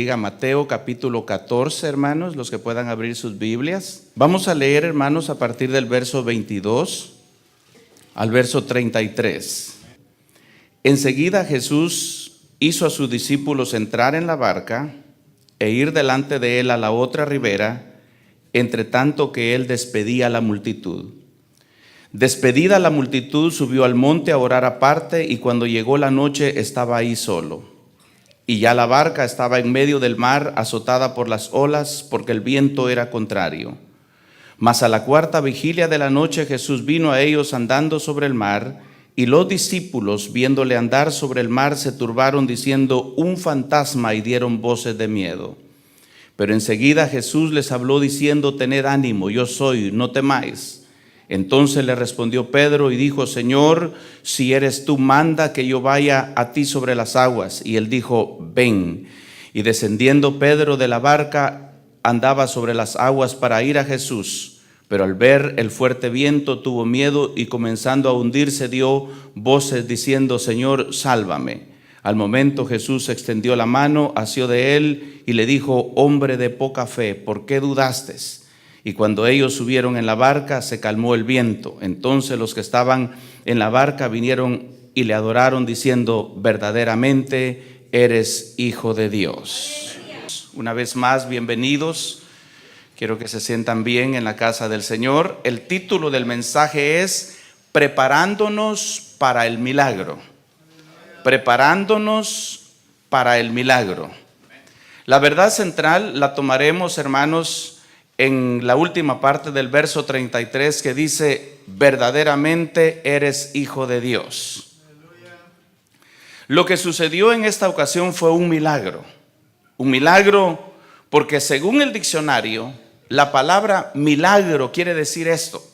Diga Mateo capítulo 14, hermanos, los que puedan abrir sus Biblias. Vamos a leer, hermanos, a partir del verso 22 al verso 33. Enseguida Jesús hizo a sus discípulos entrar en la barca e ir delante de él a la otra ribera, entre tanto que él despedía a la multitud. Despedida la multitud, subió al monte a orar aparte, y cuando llegó la noche estaba ahí solo. Y ya la barca estaba en medio del mar, azotada por las olas, porque el viento era contrario. Mas a la cuarta vigilia de la noche Jesús vino a ellos andando sobre el mar, y los discípulos, viéndole andar sobre el mar, se turbaron diciendo: un fantasma, y dieron voces de miedo. Pero enseguida Jesús les habló diciendo: tened ánimo, yo soy, no temáis. Entonces le respondió Pedro y dijo: Señor, si eres tú, manda que yo vaya a ti sobre las aguas. Y él dijo: ven. Y descendiendo Pedro de la barca, andaba sobre las aguas para ir a Jesús. Pero al ver el fuerte viento tuvo miedo, y comenzando a hundirse dio voces diciendo: Señor, sálvame. Al momento Jesús extendió la mano, asió de él y le dijo: hombre de poca fe, ¿por qué dudaste? Y cuando ellos subieron en la barca, se calmó el viento. Entonces los que estaban en la barca vinieron y le adoraron diciendo: verdaderamente eres Hijo de Dios. Una vez más, bienvenidos. Quiero que se sientan bien en la casa del Señor. El título del mensaje es Preparándonos para el milagro. Preparándonos para el milagro. La verdad central la tomaremos, hermanos, en la última parte del verso 33, que dice: verdaderamente eres Hijo de Dios. Lo que sucedió en esta ocasión fue un milagro. Un milagro porque, según el diccionario, la palabra milagro quiere decir esto: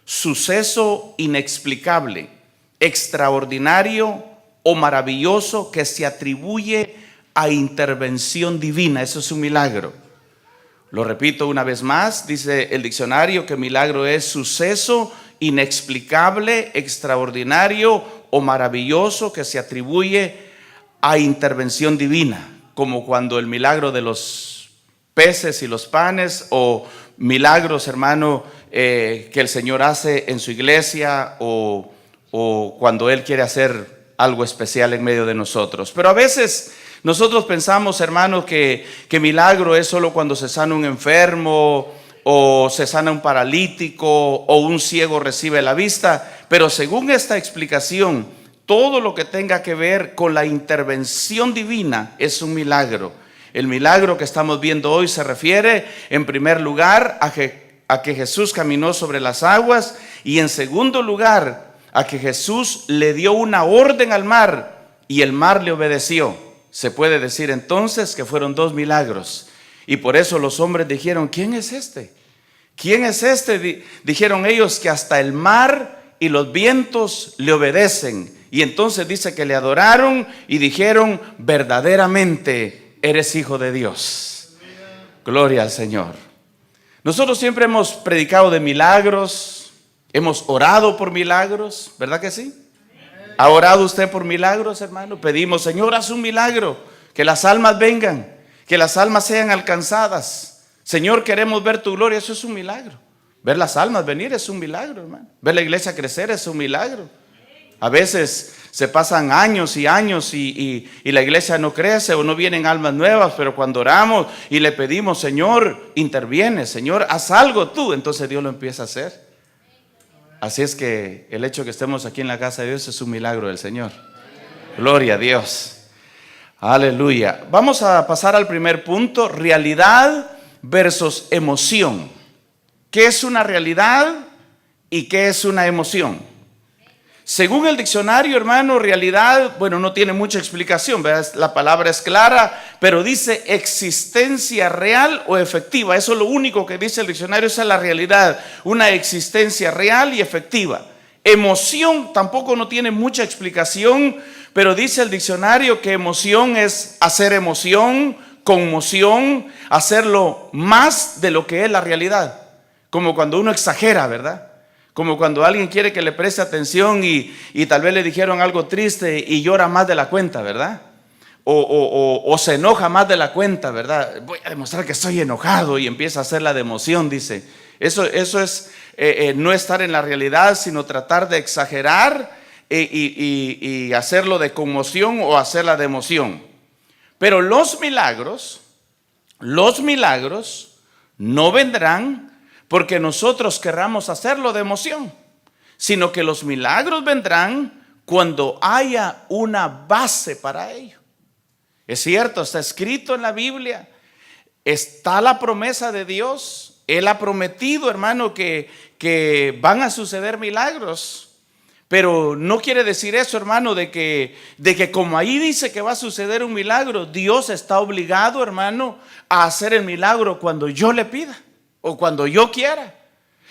suceso inexplicable, extraordinario o maravilloso que se atribuye a intervención divina. Eso es un milagro. Lo repito una vez más, dice el diccionario que milagro es suceso inexplicable, extraordinario o maravilloso que se atribuye a intervención divina, como cuando el milagro de los peces y los panes, o milagros, hermano, que el Señor hace en su iglesia, o cuando Él quiere hacer algo especial en medio de nosotros. Pero a veces nosotros pensamos, hermanos, que milagro es solo cuando se sana un enfermo, o se sana un paralítico, o un ciego recibe la vista. Pero según esta explicación, todo lo que tenga que ver con la intervención divina es un milagro. El milagro que estamos viendo hoy se refiere, en primer lugar, a que Jesús caminó sobre las aguas, y en segundo lugar, a que Jesús le dio una orden al mar y el mar le obedeció. Se puede decir entonces que fueron dos milagros. Y por eso los hombres dijeron: ¿quién es este? ¿Quién es este? Dijeron ellos, que hasta el mar y los vientos le obedecen. Y entonces dice que le adoraron y dijeron: verdaderamente eres Hijo de Dios. Gloria al Señor. Nosotros siempre hemos predicado de milagros. Hemos orado por milagros, ¿verdad que sí? ¿Ha orado usted por milagros, hermano? Pedimos: Señor, haz un milagro, que las almas vengan, que las almas sean alcanzadas. Señor, queremos ver tu gloria. Eso es un milagro. Ver las almas venir es un milagro, hermano. Ver la iglesia crecer es un milagro. A veces se pasan años y años y la iglesia no crece, o no vienen almas nuevas, pero cuando oramos y le pedimos: Señor, interviene, Señor, haz algo tú, entonces Dios lo empieza a hacer. Así es que el hecho de que estemos aquí en la casa de Dios es un milagro del Señor. Gloria a Dios. Aleluya. Vamos a pasar al primer punto: realidad versus emoción. ¿Qué es una realidad y qué es una emoción? Según el diccionario, hermano, realidad, bueno, no tiene mucha explicación, ¿verdad? La palabra es clara, pero dice existencia real o efectiva. Eso es lo único que dice el diccionario, esa es la realidad, una existencia real y efectiva. Emoción tampoco no tiene mucha explicación, pero dice el diccionario que emoción es hacer emoción, conmoción, hacerlo más de lo que es la realidad. Como cuando uno exagera, ¿verdad? Como cuando alguien quiere que le preste atención y tal vez le dijeron algo triste y llora más de la cuenta, ¿verdad? o se enoja más de la cuenta, ¿verdad? Voy a demostrar que estoy enojado y empieza a hacer la de emoción, dice. Eso es no estar en la realidad, sino tratar de exagerar y hacerlo de conmoción o hacerla de emoción. Pero los milagros no vendrán porque nosotros querramos hacerlo de emoción, sino que los milagros vendrán cuando haya una base para ello. Es cierto, está escrito en la Biblia, está la promesa de Dios. Él ha prometido, hermano, que van a suceder milagros. Pero no quiere decir eso, hermano, de que como ahí dice que va a suceder un milagro, Dios está obligado, hermano, a hacer el milagro cuando yo le pida, o cuando yo quiera,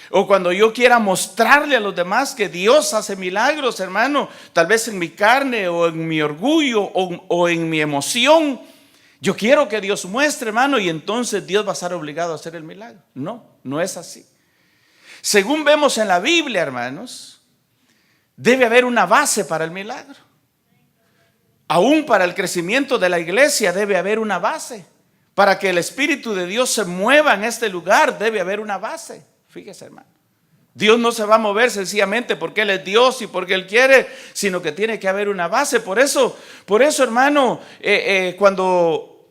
o cuando yo quiera mostrarle a los demás que Dios hace milagros, hermano, tal vez en mi carne, o en mi orgullo, o en mi emoción. Yo quiero que Dios muestre, hermano, y entonces Dios va a estar obligado a hacer el milagro. No es así. Según vemos en la Biblia, hermanos, debe haber una base para el milagro. Aún para el crecimiento de la iglesia debe haber una base. Para que el Espíritu de Dios se mueva en este lugar debe haber una base. Fíjese, hermano. Dios no se va a mover sencillamente porque Él es Dios y porque Él quiere, sino que tiene que haber una base. Por eso hermano, cuando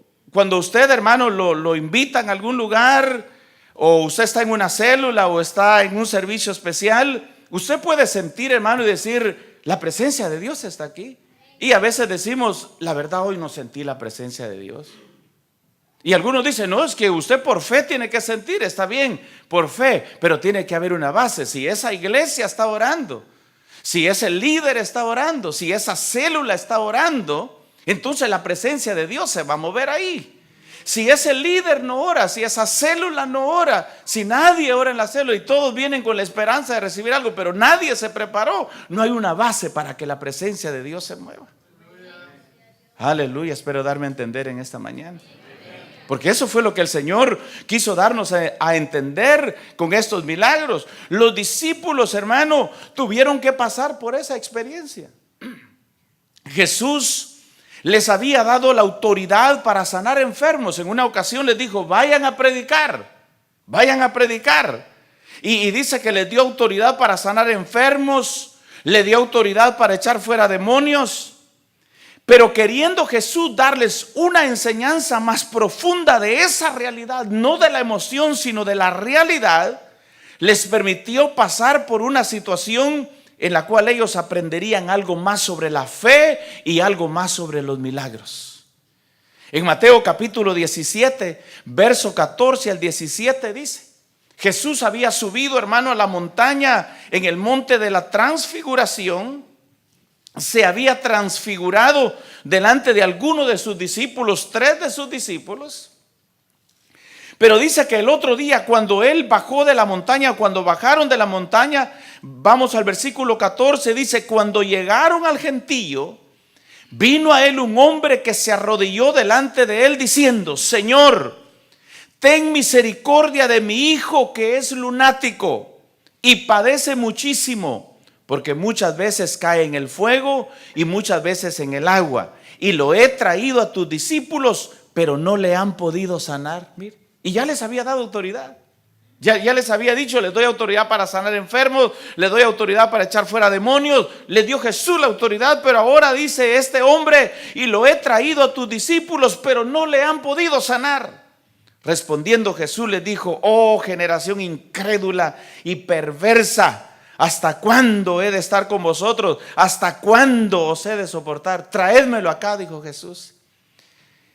usted, hermano, lo invitan a algún lugar, o usted está en una célula o está en un servicio especial, usted puede sentir, hermano, y decir, la presencia de Dios está aquí. Y a veces decimos, la verdad, hoy no sentí la presencia de Dios. Y algunos dicen, no, es que usted por fe tiene que sentir, está bien, por fe, pero tiene que haber una base. Si esa iglesia está orando, si ese líder está orando, si esa célula está orando, entonces la presencia de Dios se va a mover ahí. Si ese líder no ora, si esa célula no ora, si nadie ora en la célula y todos vienen con la esperanza de recibir algo, pero nadie se preparó, no hay una base para que la presencia de Dios se mueva. Aleluya, espero darme a entender en esta mañana. Porque eso fue lo que el Señor quiso darnos a entender con estos milagros. Los discípulos, hermano, tuvieron que pasar por esa experiencia. Jesús les había dado la autoridad para sanar enfermos. En una ocasión les dijo, vayan a predicar. Y dice que les dio autoridad para sanar enfermos, le dio autoridad para echar fuera demonios. Pero queriendo Jesús darles una enseñanza más profunda de esa realidad, no de la emoción, sino de la realidad, les permitió pasar por una situación en la cual ellos aprenderían algo más sobre la fe y algo más sobre los milagros. En Mateo capítulo 17, verso 14 al 17 dice, Jesús había subido, hermano, a la montaña en el monte de la transfiguración. Se había transfigurado delante de algunos de sus discípulos, 3 de sus discípulos. Pero dice que el otro día, cuando él bajó de la montaña, cuando bajaron de la montaña, vamos al versículo 14, dice, cuando llegaron al gentío, vino a él un hombre que se arrodilló delante de él diciendo, Señor, ten misericordia de mi hijo que es lunático y padece muchísimo, porque muchas veces cae en el fuego y muchas veces en el agua. Y lo he traído a tus discípulos, pero no le han podido sanar. Mire, y ya les había dado autoridad. Ya les había dicho, les doy autoridad para sanar enfermos, les doy autoridad para echar fuera demonios. Les dio Jesús la autoridad, pero ahora dice este hombre, y lo he traído a tus discípulos, pero no le han podido sanar. Respondiendo Jesús les dijo, oh generación incrédula y perversa, ¿hasta cuándo he de estar con vosotros? ¿Hasta cuándo os he de soportar? Traédmelo acá, dijo Jesús.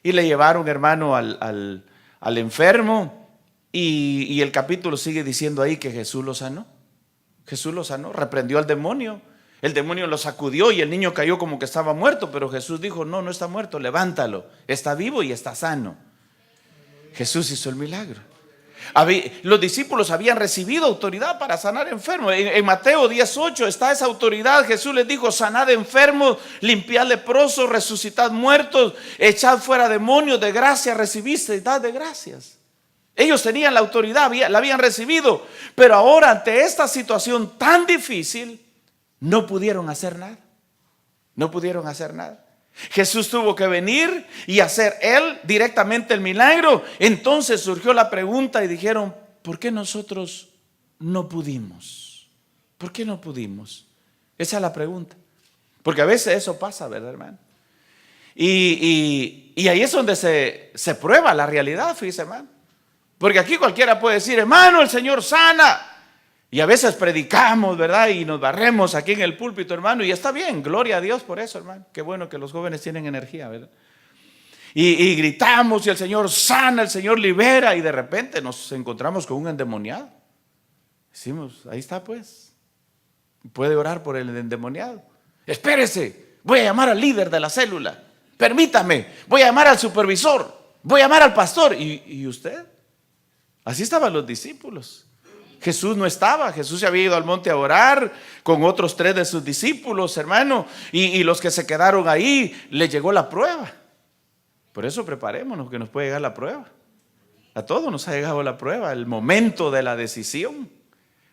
Y le llevaron, hermano, al enfermo. Y el capítulo sigue diciendo ahí que Jesús lo sanó. Jesús lo sanó, reprendió al demonio. El demonio lo sacudió y el niño cayó como que estaba muerto. Pero Jesús dijo, no está muerto, levántalo. Está vivo y está sano. Jesús hizo el milagro. Los discípulos habían recibido autoridad para sanar enfermos. En Mateo 10:8 está esa autoridad. Jesús les dijo, sanad enfermos, limpiad leprosos, resucitad muertos, echad fuera demonios, de gracia recibiste, dad de gracias. Ellos tenían la autoridad, la habían recibido, pero ahora ante esta situación tan difícil no pudieron hacer nada. No pudieron hacer nada. Jesús tuvo que venir y hacer él directamente el milagro. Entonces surgió la pregunta y dijeron, ¿por qué nosotros no pudimos? ¿Por qué no pudimos? Esa es la pregunta. Porque a veces eso pasa, ¿verdad, hermano? Y ahí es donde se prueba la realidad, fíjese, hermano. Porque aquí cualquiera puede decir, hermano, el Señor sana. Y a veces predicamos, ¿verdad? Y nos barremos aquí en el púlpito, hermano. Y está bien, gloria a Dios por eso, hermano. Qué bueno que los jóvenes tienen energía, ¿verdad? Y gritamos y el Señor sana, el Señor libera. Y de repente nos encontramos con un endemoniado. Decimos, ahí está pues. Puede orar por el endemoniado. Espérese, voy a llamar al líder de la célula. Permítame, voy a llamar al supervisor. Voy a llamar al pastor. ¿Y usted? Así estaban los discípulos. Jesús no estaba, Jesús se había ido al monte a orar con otros 3 de sus discípulos, hermano, y los que se quedaron ahí, les llegó la prueba. Por eso preparémonos que nos puede llegar la prueba. A todos nos ha llegado la prueba, el momento de la decisión.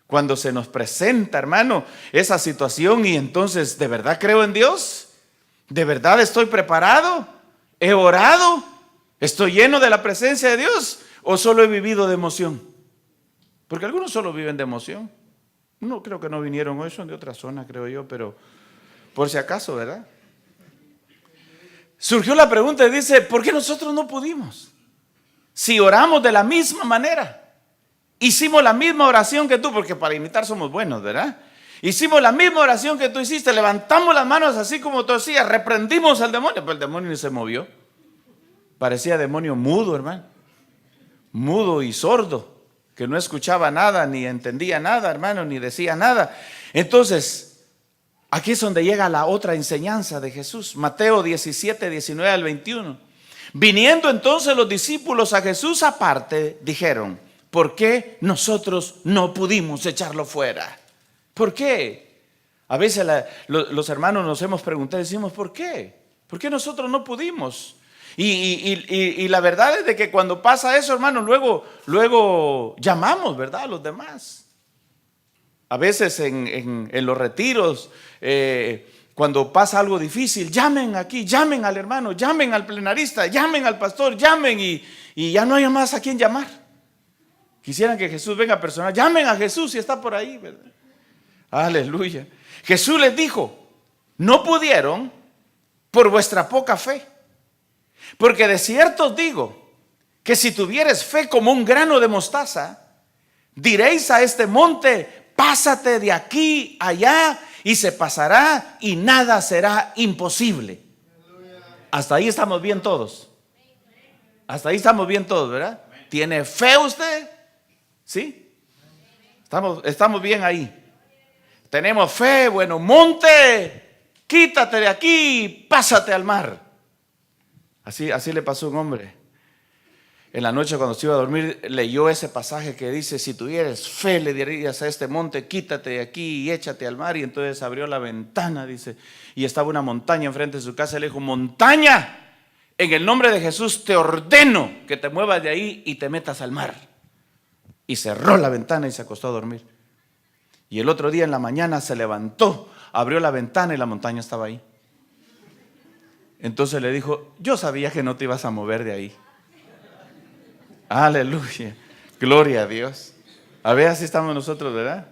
Cuando se nos presenta, hermano, esa situación y entonces, ¿de verdad creo en Dios? ¿De verdad estoy preparado? ¿He orado? ¿Estoy lleno de la presencia de Dios? ¿O solo he vivido de emoción? Porque algunos solo viven de emoción. No, creo que no vinieron hoy, son de otra zona, creo yo, pero por si acaso, ¿verdad? Surgió la pregunta y dice, ¿por qué nosotros no pudimos? Si oramos de la misma manera, hicimos la misma oración que tú, porque para imitar somos buenos, ¿verdad? Hicimos la misma oración que tú hiciste, levantamos las manos así como tú hacías, reprendimos al demonio, pero el demonio ni se movió. Parecía demonio mudo, hermano. Mudo y sordo, que no escuchaba nada, ni entendía nada, hermano, ni decía nada. Entonces, aquí es donde llega la otra enseñanza de Jesús. Mateo 17, 19 al 21. Viniendo entonces los discípulos a Jesús aparte, dijeron, ¿por qué nosotros no pudimos echarlo fuera? ¿Por qué? A veces los hermanos nos hemos preguntado, decimos, ¿por qué? ¿Por qué nosotros no pudimos? Y la verdad es de que cuando pasa eso, hermano, luego llamamos, ¿verdad?, a los demás. A veces en los retiros, cuando pasa algo difícil, llamen aquí, llamen al hermano, llamen al plenarista, llamen al pastor, llamen y ya no hay más a quién llamar. Quisieran que Jesús venga personal, llamen a Jesús si está por ahí, ¿verdad? Aleluya. Jesús les dijo, no pudieron por vuestra poca fe. Porque de cierto os digo que si tuvieres fe como un grano de mostaza, diréis a este monte, pásate de aquí allá y se pasará y nada será imposible. Hasta ahí estamos bien todos. Hasta ahí estamos bien todos, ¿verdad? ¿Tiene fe usted? ¿Sí? Estamos bien ahí. Tenemos fe, bueno, monte, quítate de aquí, pásate al mar. Así le pasó a un hombre. En la noche cuando se iba a dormir leyó ese pasaje que dice, si tuvieras fe le dirías a este monte, quítate de aquí y échate al mar. Y entonces abrió la ventana, dice, y estaba una montaña enfrente de su casa. Y le dijo, montaña, en el nombre de Jesús te ordeno que te muevas de ahí y te metas al mar. Y cerró la ventana y se acostó a dormir. Y el otro día en la mañana se levantó, abrió la ventana y la montaña estaba ahí. Entonces le dijo, yo sabía que no te ibas a mover de ahí. Aleluya, gloria a Dios. A ver, así estamos nosotros, ¿verdad?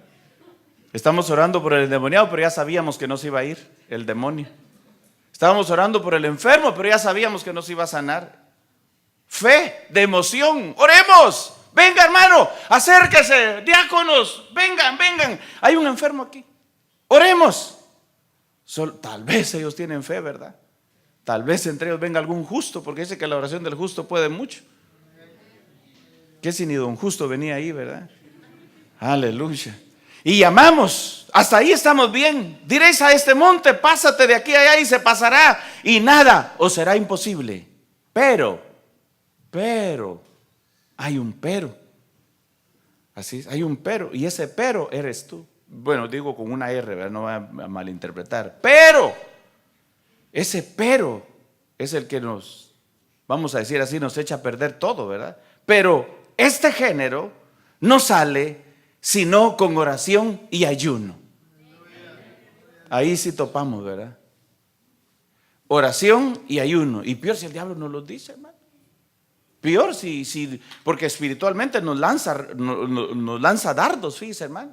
Estamos orando por el endemoniado, pero ya sabíamos que no se iba a ir el demonio. Estábamos orando por el enfermo, pero ya sabíamos que no se iba a sanar. Fe, de emoción, oremos. Venga, hermano, acérquese, diáconos, vengan. Hay un enfermo aquí, oremos. Tal vez ellos tienen fe, ¿verdad? Tal vez entre ellos venga algún justo, porque dice que la oración del justo puede mucho. Que si ni don justo venía ahí, ¿verdad? Aleluya. Y llamamos, hasta ahí estamos bien. Diréis a este monte, pásate de aquí a allá y se pasará y nada os será imposible. Pero, hay un pero. Así es, hay un pero. Y ese pero eres tú. Bueno, digo con una R, ¿verdad? No va a malinterpretar. Pero, ese pero es el que nos, vamos a decir así, nos echa a perder todo, ¿verdad? Pero este género no sale sino con oración y ayuno. Ahí sí topamos, ¿verdad? oración y ayuno. Y peor si el diablo nos lo dice, hermano. Peor porque espiritualmente nos lanza dardos, fíjese, hermano.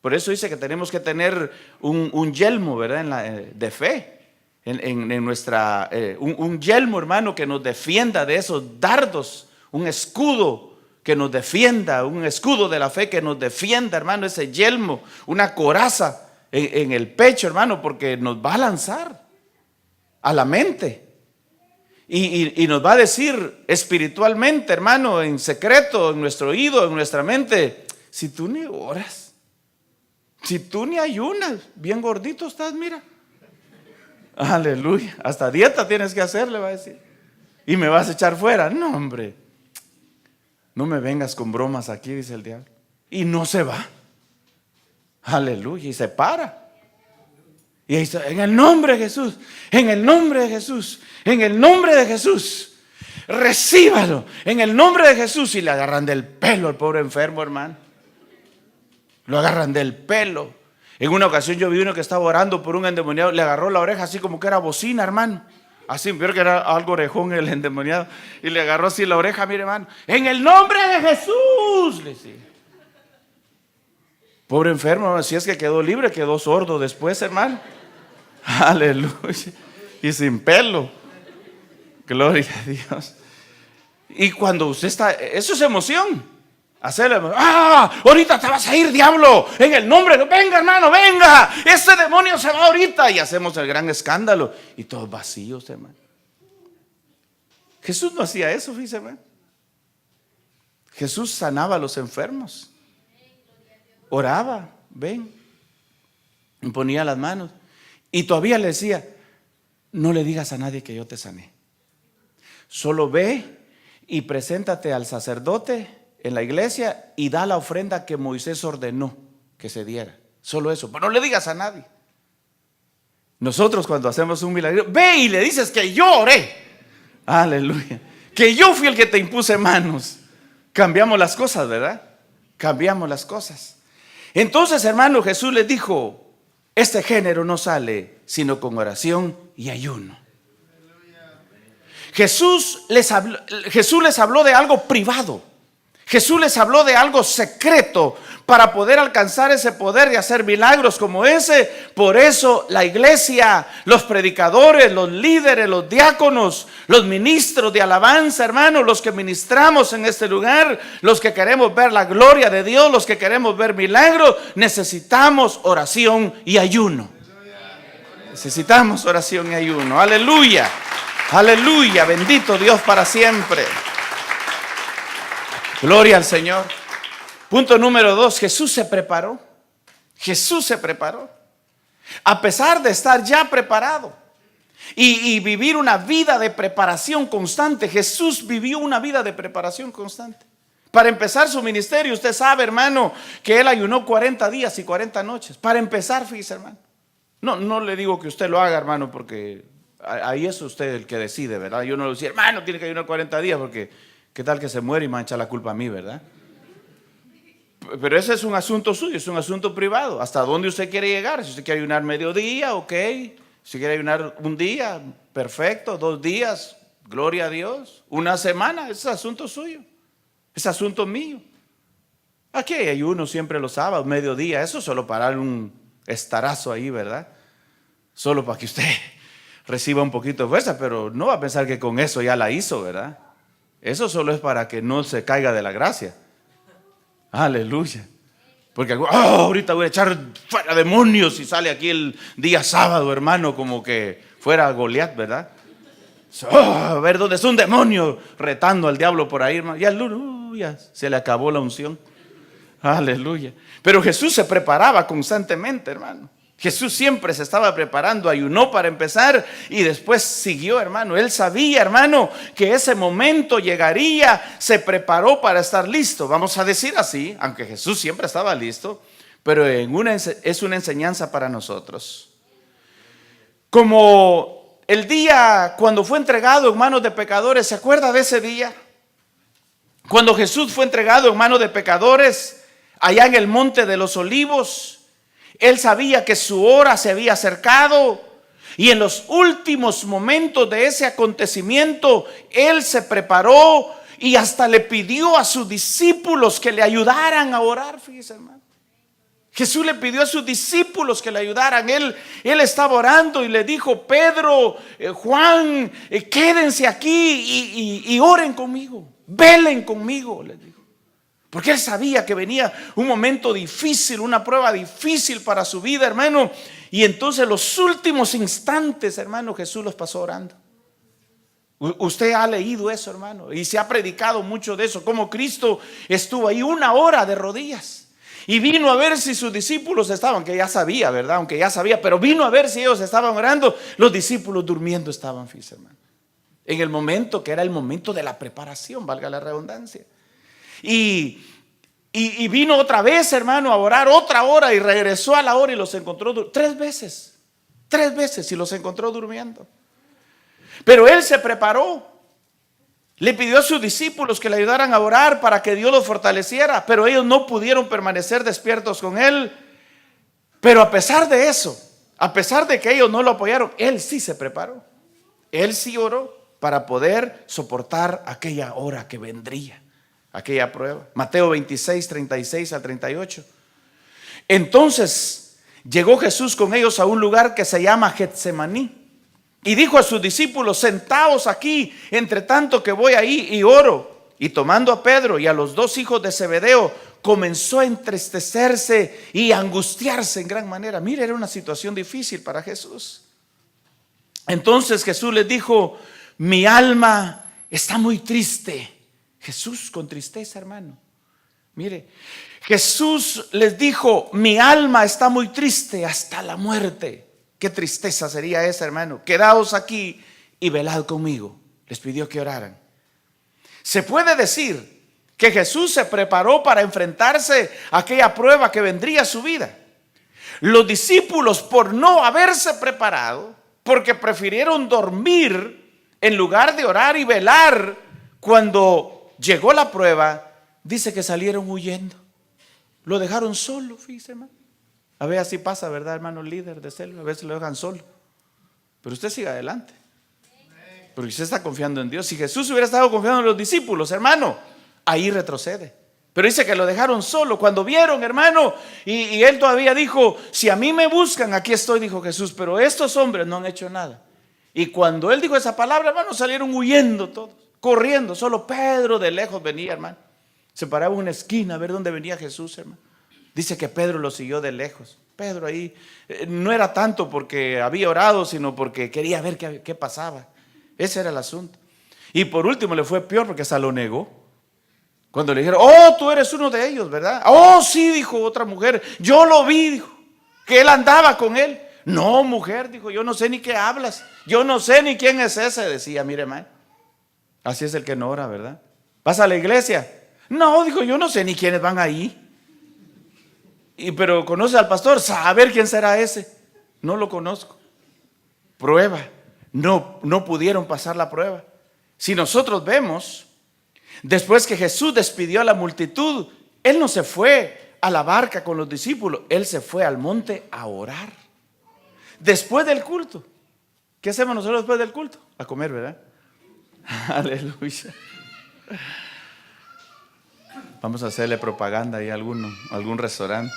Por eso dice que tenemos que tener un yelmo, ¿verdad? De fe. En nuestra, un yelmo, hermano, que nos defienda de esos dardos. Un escudo que nos defienda, un escudo de la fe que nos defienda, hermano, ese yelmo, una coraza en el pecho, hermano, porque nos va a lanzar a la mente. Y nos va a decir espiritualmente, hermano, en secreto, en nuestro oído, en nuestra mente, si tú ni oras, si tú ni ayunas, bien gordito estás, mira. Aleluya, hasta dieta tienes que hacer, le va a decir. Y me vas a echar fuera. No, hombre, no me vengas con bromas aquí, dice el diablo. Y no se va. Aleluya, y se para. Y ahí está, en el nombre de Jesús, en el nombre de Jesús, en el nombre de Jesús, recíbalo, en el nombre de Jesús. Y le agarran del pelo al pobre enfermo, hermano. Lo agarran del pelo. En una ocasión yo vi uno que estaba orando por un endemoniado, le agarró la oreja así como que era bocina, hermano. Así, peor que era algo orejón el endemoniado. Y le agarró así la oreja, mire, hermano, en el nombre de Jesús, le decía. Pobre enfermo, si es que quedó libre, quedó sordo después, hermano. Aleluya. Y sin pelo. Gloria a Dios. Y cuando usted está, eso es emoción. Hacerle, ahorita te vas a ir, diablo, en el nombre de, venga, hermano, venga, ese demonio se va ahorita. Y hacemos el gran escándalo. Y todos vacíos, hermano. Jesús no hacía eso, fíjese, hermano. Jesús sanaba a los enfermos. Oraba, ven, y ponía las manos. Y todavía le decía, no le digas a nadie que yo te sané. Solo ve y preséntate al sacerdote en la iglesia y da la ofrenda que Moisés ordenó que se diera. Solo eso, pero no le digas a nadie. Nosotros cuando hacemos un milagro, ve y le dices que yo oré. Aleluya. Que yo fui el que te impuse manos. Cambiamos las cosas, ¿verdad? Cambiamos las cosas. Entonces, hermano, Jesús les dijo, este género no sale sino con oración y ayuno. Jesús les habló de algo privado. Jesús les habló de algo secreto para poder alcanzar ese poder de hacer milagros como ese. Por eso la iglesia, los predicadores, los líderes, los diáconos, los ministros de alabanza, hermanos, los que ministramos en este lugar, los que queremos ver la gloria de Dios, los que queremos ver milagros, necesitamos oración y ayuno. Necesitamos oración y ayuno. Aleluya, aleluya, bendito Dios para siempre. Gloria al Señor. Punto número 2, Jesús se preparó. Jesús se preparó. A pesar de estar ya preparado y vivir una vida de preparación constante, Jesús vivió una vida de preparación constante. Para empezar su ministerio, usted sabe, hermano, que Él ayunó 40 días y 40 noches. Para empezar, fíjese, hermano. No le digo que usted lo haga, hermano, porque ahí es usted el que decide, ¿verdad? Yo no le decía, hermano, tiene que ayunar 40 días porque ¿qué tal que se muere y mancha la culpa a mí, verdad? Pero ese es un asunto suyo, es un asunto privado. ¿Hasta dónde usted quiere llegar? Si usted quiere ayunar mediodía, ok. Si quiere ayunar un día, perfecto. 2 días, gloria a Dios. Una semana, ese es asunto suyo. Es asunto mío. Aquí hay ayuno siempre los sábados, mediodía. Eso solo para darle un estarazo ahí, ¿verdad? Solo para que usted reciba un poquito de fuerza, pero no va a pensar que con eso ya la hizo, ¿verdad? Eso solo es para que no se caiga de la gracia. Aleluya. Porque ahorita voy a echar fuera demonios y sale aquí el día sábado, hermano, como que fuera Goliat, ¿verdad? A ver dónde es un demonio retando al diablo por ahí, hermano. Ya se le acabó la unción. Aleluya. Pero Jesús se preparaba constantemente, hermano. Jesús siempre se estaba preparando, ayunó para empezar y después siguió, hermano. Él sabía, hermano, que ese momento llegaría, se preparó para estar listo. Vamos a decir así, aunque Jesús siempre estaba listo, pero es una enseñanza para nosotros. Como el día cuando fue entregado en manos de pecadores, ¿se acuerda de ese día? Cuando Jesús fue entregado en manos de pecadores, allá en el monte de los olivos. Él sabía que su hora se había acercado. Y en los últimos momentos de ese acontecimiento, Él se preparó y hasta le pidió a sus discípulos que le ayudaran a orar. Fíjese, hermano. Jesús le pidió a sus discípulos que le ayudaran. Él estaba orando y le dijo: Pedro, Juan, quédense aquí y oren conmigo, velen conmigo, les dijo. Porque Él sabía que venía un momento difícil, una prueba difícil para su vida, hermano. Y entonces los últimos instantes, hermano, Jesús los pasó orando. Usted ha leído eso, hermano, y se ha predicado mucho de eso, cómo Cristo estuvo ahí 1 hora de rodillas. Y vino a ver si sus discípulos estaban, que ya sabía, ¿verdad? Aunque ya sabía, pero vino a ver si ellos estaban orando. Los discípulos durmiendo estaban, fíjense, hermano. En el momento que era el momento de la preparación, valga la redundancia. Y vino otra vez, hermano, a orar otra hora y regresó a la hora y los encontró 3 veces. 3 veces y los encontró durmiendo. Pero Él se preparó. Le pidió a sus discípulos que le ayudaran a orar para que Dios los fortaleciera, pero ellos no pudieron permanecer despiertos con Él. Pero a pesar de eso, a pesar de que ellos no lo apoyaron, Él sí se preparó. Él sí oró para poder soportar aquella hora que vendría, aquella prueba. Mateo 26, 36 al 38. Entonces llegó Jesús con ellos a un lugar que se llama Getsemaní. Y dijo a sus discípulos: sentaos aquí, entre tanto que voy ahí y oro. Y tomando a Pedro y a los 2 hijos de Zebedeo, comenzó a entristecerse y a angustiarse en gran manera. Mire, era una situación difícil para Jesús. Entonces Jesús les dijo: mi alma está muy triste. Jesús con tristeza, hermano. Mire, Jesús les dijo: mi alma está muy triste hasta la muerte. Qué tristeza sería esa, hermano. Quedaos aquí y velad conmigo. Les pidió que oraran. Se puede decir que Jesús se preparó para enfrentarse a aquella prueba que vendría a su vida. Los discípulos, por no haberse preparado, porque prefirieron dormir en lugar de orar y velar, cuando llegó la prueba, dice que salieron huyendo. Lo dejaron solo, fíjese, hermano. A veces así pasa, ¿verdad, hermano líder de célula? A veces lo dejan solo. Pero usted sigue adelante. Porque usted está confiando en Dios. Si Jesús hubiera estado confiando en los discípulos, hermano, ahí retrocede. Pero dice que lo dejaron solo. Cuando vieron, hermano, y Él todavía dijo: si a mí me buscan, aquí estoy, dijo Jesús. Pero estos hombres no han hecho nada. Y cuando Él dijo esa palabra, hermano, salieron huyendo todos, corriendo. Solo Pedro de lejos venía, hermano. Se paraba en una esquina a ver dónde venía Jesús, hermano. Dice que Pedro lo siguió de lejos. Pedro ahí no era tanto porque había orado, sino porque quería ver qué pasaba. Ese era el asunto. Y por último le fue peor porque hasta lo negó. Cuando le dijeron: oh, tú eres uno de ellos, ¿verdad? Oh, sí, dijo otra mujer. Yo lo vi, dijo, que él andaba con él. No, mujer, dijo, yo no sé ni qué hablas. Yo no sé ni quién es ese. Decía, mire, hermano, así es el que no ora, ¿verdad? ¿Vas a la iglesia? No, dijo, yo no sé ni quiénes van ahí. Pero conoce al pastor, saber quién será ese. No lo conozco. Prueba. No pudieron pasar la prueba. Si nosotros vemos, después que Jesús despidió a la multitud, Él no se fue a la barca con los discípulos. Él se fue al monte a orar. Después del culto. ¿Qué hacemos nosotros después del culto? A comer, ¿verdad? Aleluya. Vamos a hacerle propaganda ahí a algún restaurante.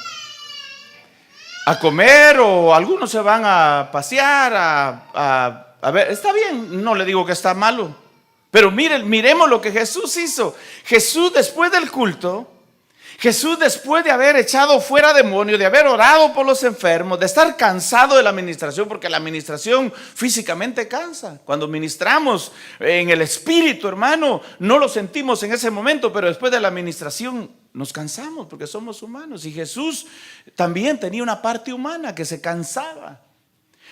A comer, o algunos se van a pasear, a ver. Está bien, no le digo que está malo. Pero miremos lo que Jesús hizo. Jesús después del culto, Jesús después de haber echado fuera demonios, de haber orado por los enfermos, de estar cansado de la administración, porque la administración físicamente cansa. Cuando ministramos en el espíritu, hermano, no lo sentimos en ese momento, pero después de la administración nos cansamos porque somos humanos. Y Jesús también tenía una parte humana que se cansaba.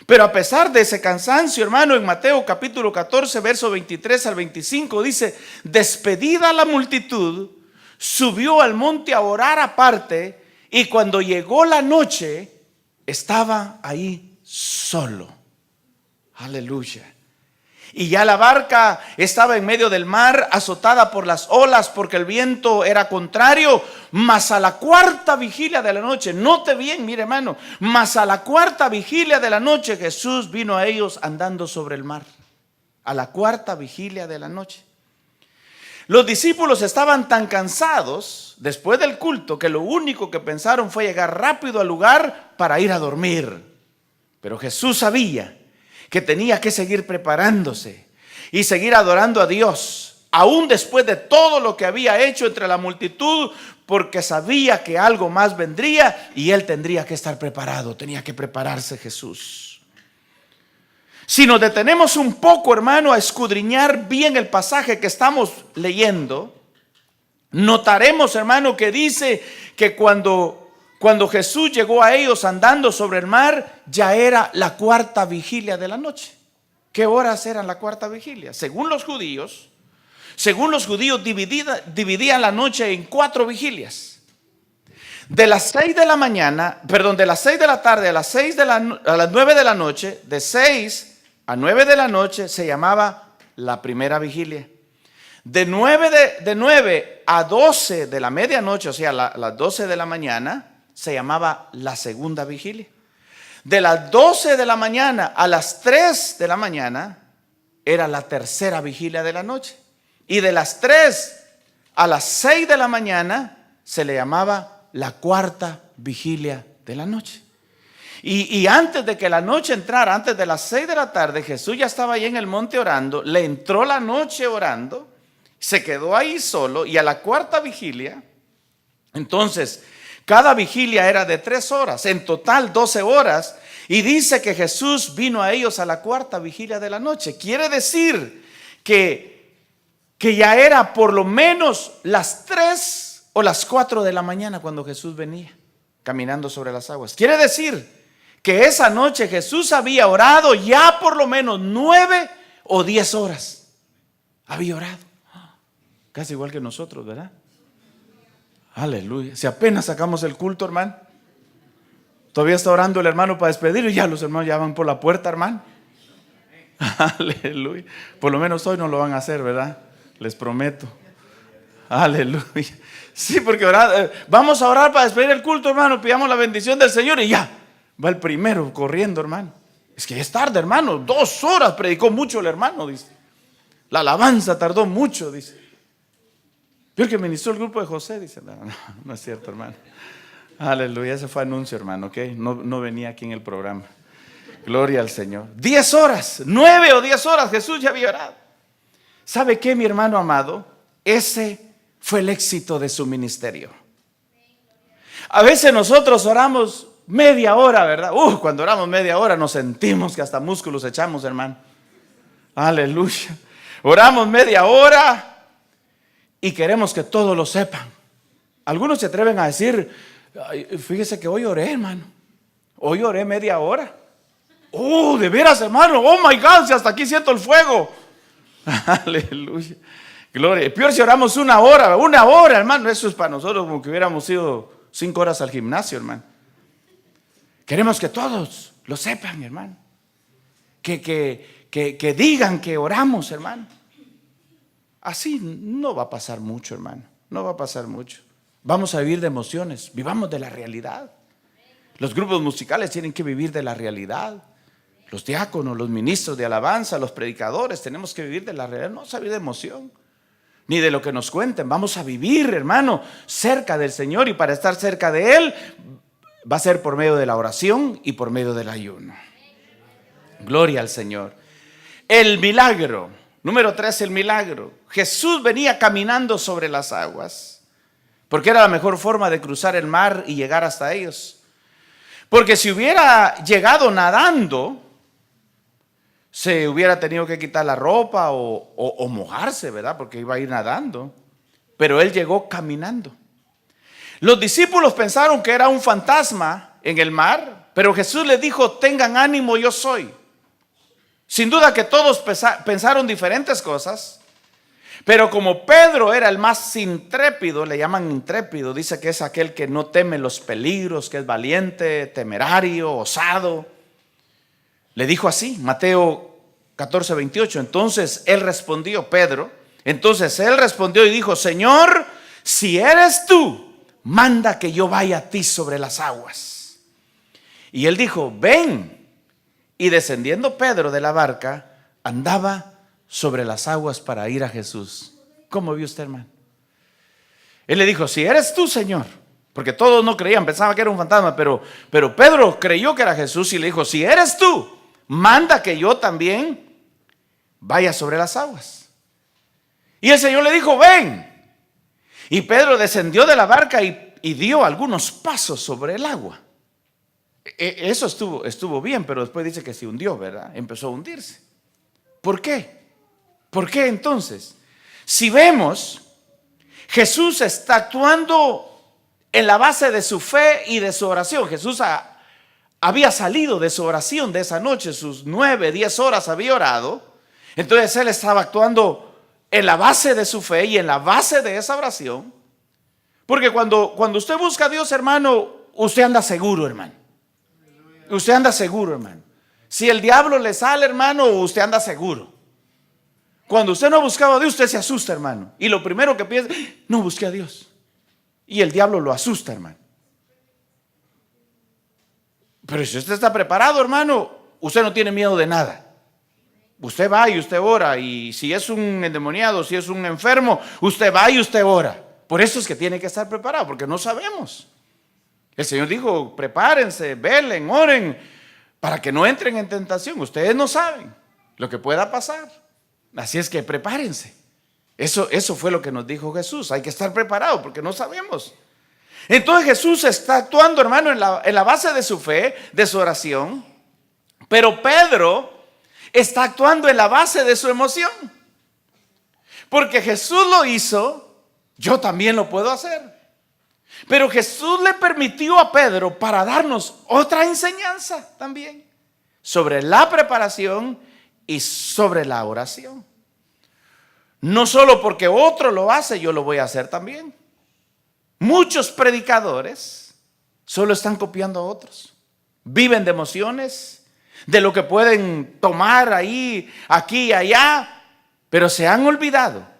Pero a pesar de ese cansancio, hermano, en Mateo capítulo 14, verso 23 al 25 dice: despedida la multitud, subió al monte a orar aparte, y cuando llegó la noche, estaba ahí solo. Aleluya. Y ya la barca estaba en medio del mar, azotada por las olas, porque el viento era contrario. Mas a la cuarta vigilia de la noche, note bien, mire hermano, mas a la cuarta vigilia de la noche Jesús vino a ellos andando sobre el mar. A la cuarta vigilia de la noche. Los discípulos estaban tan cansados después del culto que lo único que pensaron fue llegar rápido al lugar para ir a dormir. Pero Jesús sabía que tenía que seguir preparándose y seguir adorando a Dios, aún después de todo lo que había hecho entre la multitud, porque sabía que algo más vendría y él tendría que estar preparado, tenía que prepararse Jesús. Si nos detenemos un poco, hermano, a escudriñar bien el pasaje que estamos leyendo, notaremos, hermano, que dice que cuando Jesús llegó a ellos andando sobre el mar, ya era la cuarta vigilia de la noche. ¿Qué horas eran la cuarta vigilia? Según los judíos dividían la noche en 4 vigilias. De las 6 de la mañana, de las 6 de la tarde a las 9 de la noche, de 6 a 9 de la noche se llamaba la primera vigilia. De 9 a 12 de la medianoche, o sea, las 12 de la mañana, se llamaba la segunda vigilia. De las 12 de la mañana a las 3 de la mañana era la tercera vigilia de la noche. Y de las 3 a las 6 de la mañana se le llamaba la cuarta vigilia de la noche. Y antes de que la noche entrara, antes de las 6 de la tarde, Jesús ya estaba ahí en el monte orando, le entró la noche orando, se quedó ahí solo, y a la cuarta vigilia, entonces, cada vigilia era de 3 horas, en total 12 horas, y dice que Jesús vino a ellos a la cuarta vigilia de la noche. Quiere decir que ya era por lo menos las 3 o las 4 de la mañana cuando Jesús venía caminando sobre las aguas. Quiere decir que esa noche Jesús había orado ya por lo menos 9 o 10 horas. Había orado. Casi igual que nosotros, ¿verdad? Aleluya. Si apenas sacamos el culto, hermano, todavía está orando el hermano para despedirlo y ya los hermanos ya van por la puerta, hermano. Aleluya. Por lo menos hoy no lo van a hacer, ¿verdad? Les prometo. Aleluya. Sí, porque vamos a orar para despedir el culto, hermano. Pidamos la bendición del Señor y ya va el primero corriendo, hermano. Es que es tarde, hermano. 2 horas predicó mucho el hermano, dice. La alabanza tardó mucho, dice. Vio el que ministró el grupo de José, dice. No es cierto, hermano. Aleluya, ese fue anuncio, hermano, ¿ok? No venía aquí en el programa. Gloria al Señor. 10 horas, 9 o 10 horas, Jesús ya había orado. ¿Sabe qué, mi hermano amado? Ese fue el éxito de su ministerio. A veces nosotros oramos media hora, ¿verdad? Cuando oramos media hora nos sentimos que hasta músculos echamos, hermano. Aleluya. Oramos media hora y queremos que todos lo sepan. Algunos se atreven a decir, fíjese que hoy oré, hermano. Hoy oré media hora. De veras, hermano. Oh my God, si hasta aquí siento el fuego. Aleluya. Gloria. Peor si oramos 1 hora. 1 hora, hermano. Eso es para nosotros como que hubiéramos ido 5 horas al gimnasio, hermano. Queremos que todos lo sepan, hermano. Que digan que oramos, hermano. Así no va a pasar mucho, hermano. No va a pasar mucho. Vamos a vivir de emociones. Vivamos de la realidad. Los grupos musicales tienen que vivir de la realidad. Los diáconos, los ministros de alabanza, los predicadores, tenemos que vivir de la realidad. No vamos a vivir de emoción, ni de lo que nos cuenten. Vamos a vivir, hermano, cerca del Señor. Y para estar cerca de Él, va a ser por medio de la oración y por medio del ayuno. Gloria al Señor. El milagro. Número 3, el milagro. Jesús venía caminando sobre las aguas, porque era la mejor forma de cruzar el mar y llegar hasta ellos. Porque si hubiera llegado nadando, se hubiera tenido que quitar la ropa o mojarse, ¿verdad? Porque iba a ir nadando. Pero él llegó caminando. Los discípulos pensaron que era un fantasma en el mar, pero Jesús les dijo, tengan ánimo, yo soy. Sin duda que todos pensaron diferentes cosas, pero como Pedro era el más intrépido, le llaman intrépido, dice que es aquel que no teme los peligros, que es valiente, temerario, osado. Le dijo así, Mateo 14, 28. Entonces él respondió, Pedro, y dijo, Señor, si eres tú, manda que yo vaya a ti sobre las aguas. Y él dijo, ven. Y descendiendo Pedro de la barca, andaba sobre las aguas para ir a Jesús. ¿Cómo vio usted, hermano? Él le dijo, si eres tú, Señor, porque todos no creían, pensaban que era un fantasma, pero Pedro creyó que era Jesús y le dijo, si eres tú, manda que yo también vaya sobre las aguas. Y el Señor le dijo, ven. Y Pedro descendió de la barca y dio algunos pasos sobre el agua. Eso estuvo bien, pero después dice que se hundió, ¿verdad? Empezó a hundirse. ¿Por qué? ¿Por qué entonces? Si vemos, Jesús está actuando en la base de su fe y de su oración. Jesús había salido de su oración de esa noche, sus 9, 10 horas había orado. Entonces él estaba actuando en la base de su fe y en la base de esa oración. Porque cuando usted busca a Dios, hermano, usted anda seguro, hermano. Usted anda seguro, hermano. Si el diablo le sale, hermano, usted anda seguro. Cuando usted no ha buscado a Dios, usted se asusta, hermano. Y lo primero que piensa, no busqué a Dios. Y el diablo lo asusta, hermano. Pero si usted está preparado, hermano, usted no tiene miedo de nada. Usted va y usted ora. Y si es un endemoniado, si es un enfermo, usted va y usted ora. Por eso es que tiene que estar preparado, porque no sabemos. El Señor dijo, prepárense, velen, oren, para que no entren en tentación. Ustedes no saben lo que pueda pasar. Así es que prepárense. Eso fue lo que nos dijo Jesús. Hay que estar preparado porque no sabemos. Entonces Jesús está actuando, hermano, en la base de su fe, de su oración. Pero Pedro está actuando en la base de su emoción. Porque Jesús lo hizo, yo también lo puedo hacer. Pero Jesús le permitió a Pedro para darnos otra enseñanza también sobre la preparación y sobre la oración. No solo porque otro lo hace, yo lo voy a hacer también. Muchos predicadores solo están copiando a otros. Viven de emociones, de lo que pueden tomar ahí, aquí y allá, pero se han olvidado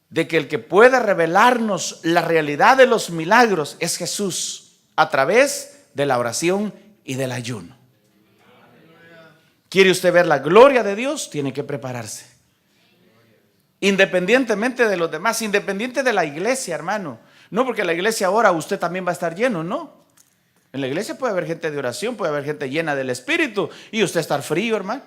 de que el que puede revelarnos la realidad de los milagros es Jesús a través de la oración y del ayuno. ¿Quiere usted ver la gloria de Dios? Tiene que prepararse. Independientemente de los demás, independiente de la iglesia, hermano. No porque la iglesia ahora usted también va a estar lleno, no. En la iglesia puede haber gente de oración, puede haber gente llena del Espíritu y usted estar frío, hermano.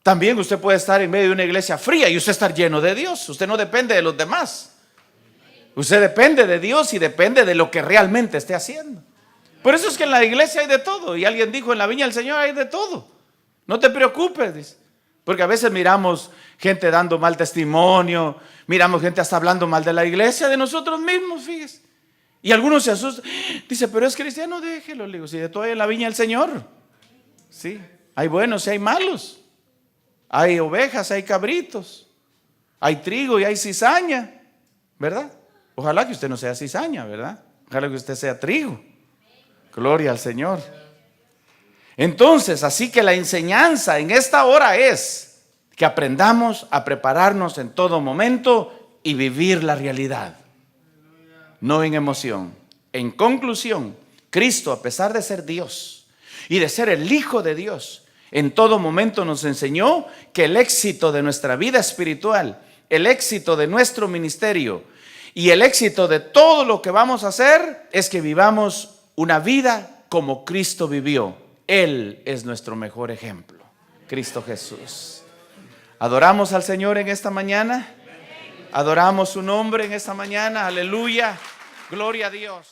También usted puede estar en medio de una iglesia fría y usted estar lleno de Dios. Usted no depende de los demás. Usted depende de Dios y depende de lo que realmente esté haciendo. Por eso es que en la iglesia hay de todo. Y alguien dijo, en la viña del Señor hay de todo. No te preocupes, dice. Porque a veces miramos gente dando mal testimonio, miramos gente hasta hablando mal de la iglesia, de nosotros mismos, fíjese. Y algunos se asustan. Dice, pero es cristiano, déjelo. Le digo, si de todo hay en la viña del Señor. Sí, hay buenos y hay malos. Hay ovejas, hay cabritos, hay trigo y hay cizaña, ¿verdad? Ojalá que usted no sea cizaña, ¿verdad? Ojalá que usted sea trigo. Gloria al Señor. Entonces, así que la enseñanza en esta hora es que aprendamos a prepararnos en todo momento y vivir la realidad, no en emoción. En conclusión, Cristo, a pesar de ser Dios y de ser el Hijo de Dios, en todo momento nos enseñó que el éxito de nuestra vida espiritual, el éxito de nuestro ministerio y el éxito de todo lo que vamos a hacer es que vivamos una vida como Cristo vivió. Él es nuestro mejor ejemplo, Cristo Jesús. ¿Adoramos al Señor en esta mañana? ¿Adoramos su nombre en esta mañana? Aleluya, gloria a Dios.